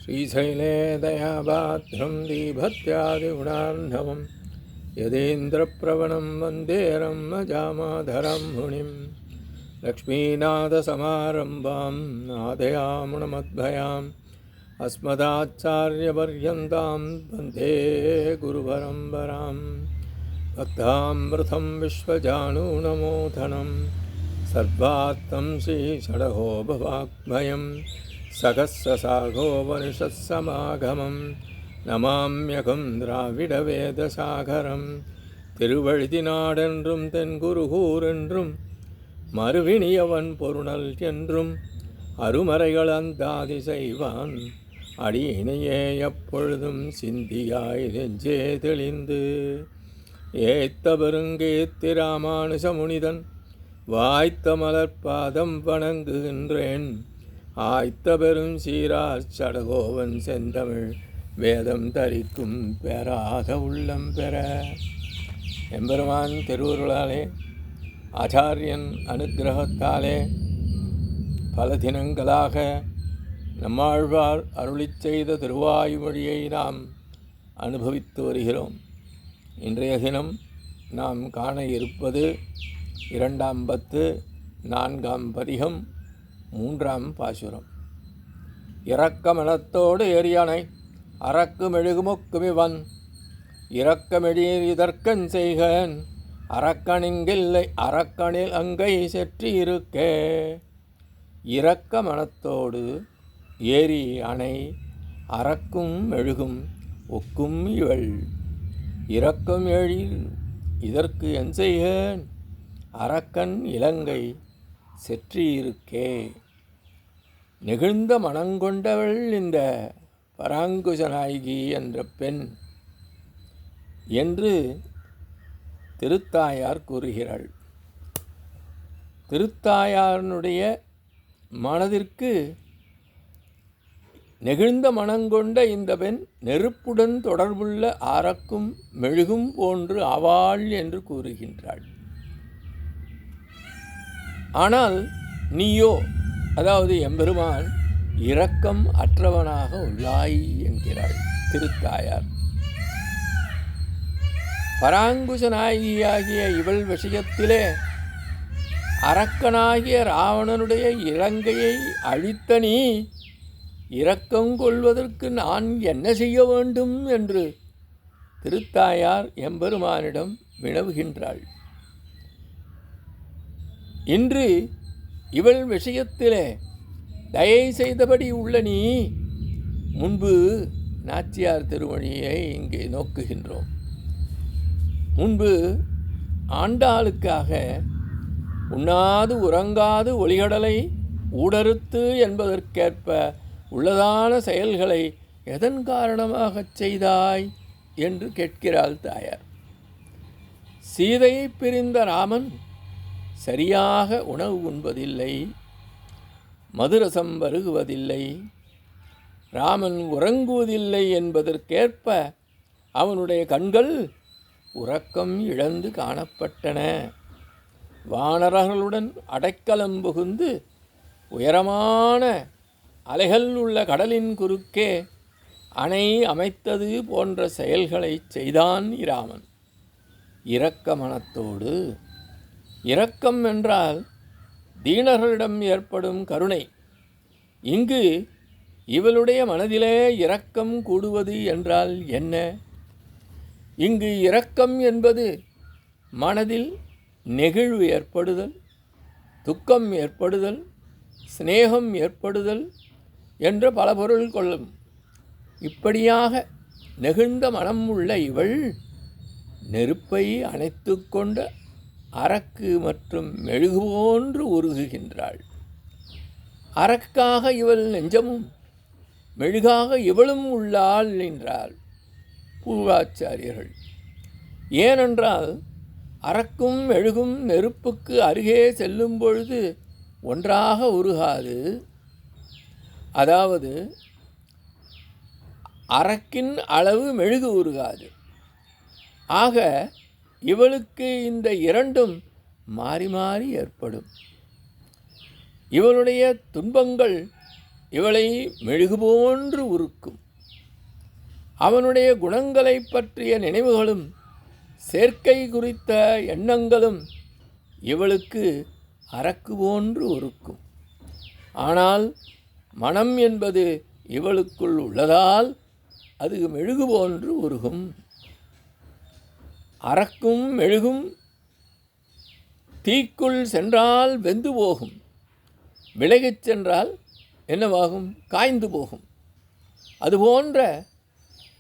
श्रीशैले दयापात्रं दीभत्यादिगुणार्णवं यदेन्द्रप्रवणं वन्दे रम्मजामाधरं मुनिं लक्ष्मीनाथसमारम्भां नादयामुणमध्वयाम् अस्मदाचार्यपर्यन्तां वन्दे गुरुपरम्परां भक्तामृतं विश्वजानूनमोधनं सर्वार्थं श्रीषडहो भवाग्मयं सकस्ससाघोपनिषत्समागमं नमाम्यहं द्राविडवेदसागरं திருவழுதினாடென்றும் தென்குருகூரென்றும் மறுவினியவன் பொருணல் என்றும் அருமறைகள் அந்தாதி செய்வான் அடியினையே எப்பொழுதும் சிந்தியாய் நெஞ்சே தெளிந்து ஏத்த பெருங்கேத்தி ராமானுஜ முனிதன் வாய்த்த மலர்பாதம் வணங்குகின்றேன் ஆய்த்த பெரும் சீரார் சடகோவன் செந்தமிழ் வேதம் தரிக்கும் பெறாத உள்ளம் பெற. எம்பெருமான் திருவுருளாலே ஆச்சாரியன் அனுக்கிரகத்தாலே பல தினங்களாக நம்மாழ்வார் அருளிச் செய்த திருவாய்மொழியை நாம் அனுபவித்து வருகிறோம். இன்றைய தினம் நாம் காண இருப்பது 2ஆம் பத்து 4ஆம் பதிகம் 3ஆம் பாசுரம். இரக்கமனத்தோடு எரியணை அரக்கு மெழுகுமொக்குமிவன் இரக்கமெழியர் இதற்கன் செய்கன் அரக்கணிங்கில்லை அரக்கணில் அங்கை செற்றி இருக்கே. இரக்க மனத்தோடு ஏரி அணை அரக்கும் மெழுகும் ஒக்கும் இவள் இரக்கம் எழில் இதற்கு என் செய்கன் அரக்கன் இலங்கை செற்றியிருக்கே. நெகிழ்ந்த மனங்கொண்டவள் இந்த பராங்குசநாயகி என்ற பெண் என்று திருத்தாயார் கூறுகிறாள். திருத்தாயாரனுடைய மனதிற்கு நெகிழ்ந்த மனங்கொண்ட இந்த பெண் நெருப்புடன் தொடர்புள்ள அரக்கும் மெழுகும் போன்று ஆவாள் என்று கூறுகின்றாள். ஆனால் நீயோ, அதாவது எம்பெருமான், இரக்கம் அற்றவனாக உள்ளாய் என்கிறாள் திருத்தாயார். பராங்குசநாயகியாகிய இவள் விஷயத்திலே அரக்கனாகிய ராவணனுடைய இலங்கையை அழித்த நீ இரக்கம் கொள்வதற்கு நான் என்ன செய்ய வேண்டும் என்று திருத்தாயார் எம்பெருமானிடம் வினவுகின்றாள். இன்று இவள் விஷயத்திலே தயை செய்தபடி உள்ள நீ முன்பு நாச்சியார் திருமணியை இங்கே நோக்குகின்றோம். முன்பு ஆண்டாளுக்காக உண்ணாது உறங்காது ஒளிகடலை ஊடறுத்து என்பதற்கேற்ப உள்ளதான செயல்களை எதன் காரணமாகச் செய்தாய் என்று கேட்கிறாள் தாயார். சீதையை பிரிந்த ராமன் சரியாக உணவு உண்பதில்லை, மதுரசம் வருகுவதில்லை, ராமன் உறங்குவதில்லை என்பதற்கேற்ப அவனுடைய கண்கள் உறக்கம் இழந்து காணப்பட்டன. வானரர்களுடன் அடைக்கலம் புகுந்து உயரமான அலைகள் உள்ள கடலின் குறுக்கே அணை அமைத்தது போன்ற செயல்களை செய்தான் இராமன். இரக்க மனத்தோடு, இரக்கம் என்றால் தீனர்களிடம் ஏற்படும் கருணை. இங்கு இவளுடைய மனதிலே இரக்கம் கூடுவது என்றால் என்ன? இங்கு இரக்கம் என்பது மனதில் நெகிழ்வு ஏற்படுதல், துக்கம் ஏற்படுதல், சிநேகம் ஏற்படுதல் என்ற பல பொருள் கொள்ளும். இப்படியாக நெகிழ்ந்த மனம் உள்ள இவள் நெருப்பை அணைத்து கொண்ட அரக்கு மற்றும் மெழுகு போன்று உருகுகின்றாள். அரக்காக இவள் நெஞ்சமும் மெழுகாக இவளும் உள்ளாள் என்றாள் பூர்வாச்சாரியர்கள். ஏனென்றால் அரக்கும் மெழுகும் நெருப்புக்கு அருகே செல்லும் பொழுது ஒன்றாக உருகாது. அதாவது அரக்கின் அளவு மெழுகு உருகாது. ஆக இவளுக்கு இந்த இரண்டும் மாறி மாறி ஏற்படும். இவளுடைய துன்பங்கள் இவளை மெழுகு போன்று உருக்கும். அவனுடைய குணங்களை பற்றிய நினைவுகளும் சேர்க்கை குறித்த எண்ணங்களும் இவளுக்கு அரக்கு போன்று உருக்கும். ஆனால் மனம் என்பது இவளுக்குள் உள்ளதால் அது மெழுகு போன்று உருகும். அரக்கும் மெழுகும் தீக்குள் சென்றால் வெந்து போகும், விலகிச் சென்றால் என்னவாகும்? காய்ந்து போகும். அதுபோன்ற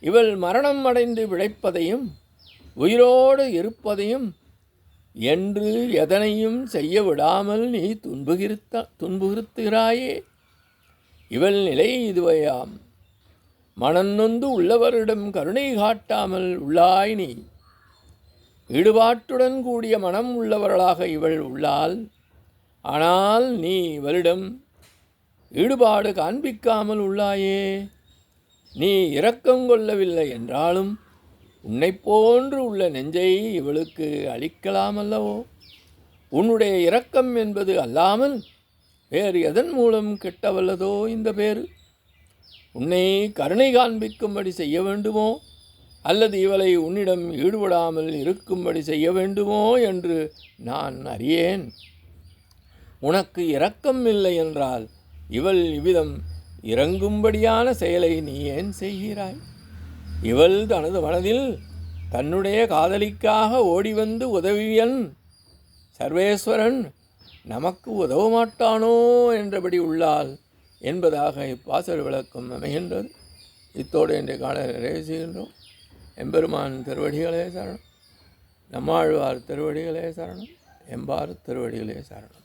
இவள் மரணம் அடைந்து விளைப்பதையும் உயிரோடு இருப்பதையும் என்று எதனையும் செய்ய விடாமல் நீ துன்புறுத்துகிறாயே. இவள் நிலை இதுவையாம். மனநொந்து உள்ளவரிடம் கருணை காட்டாமல் உள்ளாய் நீ. ஈடுபாட்டுடன் கூடிய மனம் உள்ளவர்களாக இவள் உள்ளாள். ஆனால் நீ இவளிடம் ஈடுபாடு காண்பிக்காமல் உள்ளாயே. நீ இரக்கம் கொள்ளவில்லை என்றாலும் உன்னை போன்று உள்ள நெஞ்சை இவளுக்கு அளிக்கலாமல்லவோ? உன்னுடைய இரக்கம் என்பது அல்லாமல் வேறு எதன் மூலம் கெட்டவல்லதோ இந்த பேரு? உன்னை கருணை காண்பிக்கும்படி செய்ய வேண்டுமோ, அல்லது இவளை உன்னிடம் ஈடுபடாமல் இருக்கும்படி செய்ய வேண்டுமோ என்று நான் அறியேன். உனக்கு இரக்கம் இல்லை என்றால் இவள் இவ்விதம் இறங்கும்படியான செயலை நீ ஏன் செய்கிறாய்? இவள் தனது மனதில் தன்னுடைய காதலிக்காக ஓடிவந்து உதவியன் சர்வேஸ்வரன் நமக்கு உதவ மாட்டானோ என்றபடி உள்ளாள் என்பதாக இப்பாசல் விளக்கம் அமைகின்றது. இத்தோடு இன்றைய கால நிறைவு செய்கின்றோம். எம்பெருமான் திருவடிகளே சரணம். நம்மாழ்வார் திருவடிகளே சரணம். எம்பார் திருவடிகளே சரணம்.